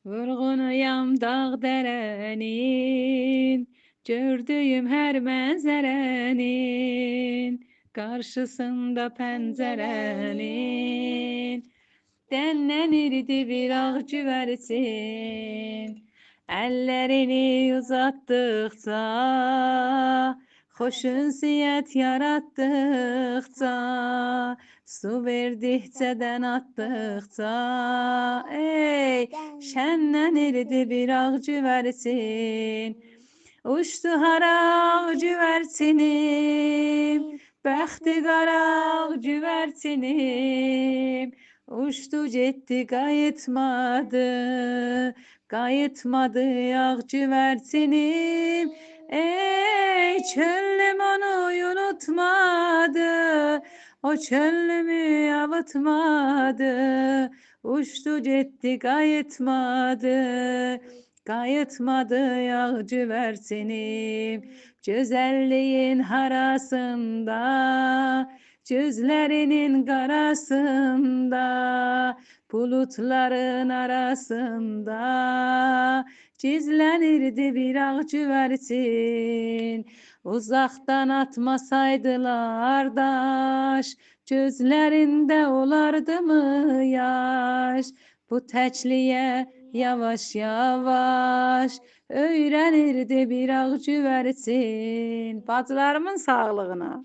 Vurğunuyam dağ derenin, gördüğüm her mənzərənin, karşısında pəncərənin, dənlənirdi bir ağ güvərcin. Əllərini uzatdıqca, xoş ünsiyyət yaratdıqca, su verdikcədən atdıqca, ey, şənlənirdi bir ağ güvərcin. Uçdu hara güvərcinim, bəxti qara güvərcinim. Uçtu getdi qayıtmadı, qayıtmadı ağ güvərcinim. Ey çöllüm onu unutmadı, o çöllümü avutmadı. Uçtu getdi qayıtmadı, qayıtmadı ağ güvərcinim. Gözəlliyin harasında, gözlərinin qarasında, bulutların arasında, gizlənirdi bir ağ güvərcin. Uzaqdan atmasaydılar daş, gözlərində olardımı yaş? Bu təkliyə yavaş-yavaş öyrənirdi bir ağ güvərcin. Bacılarımın sağlığına.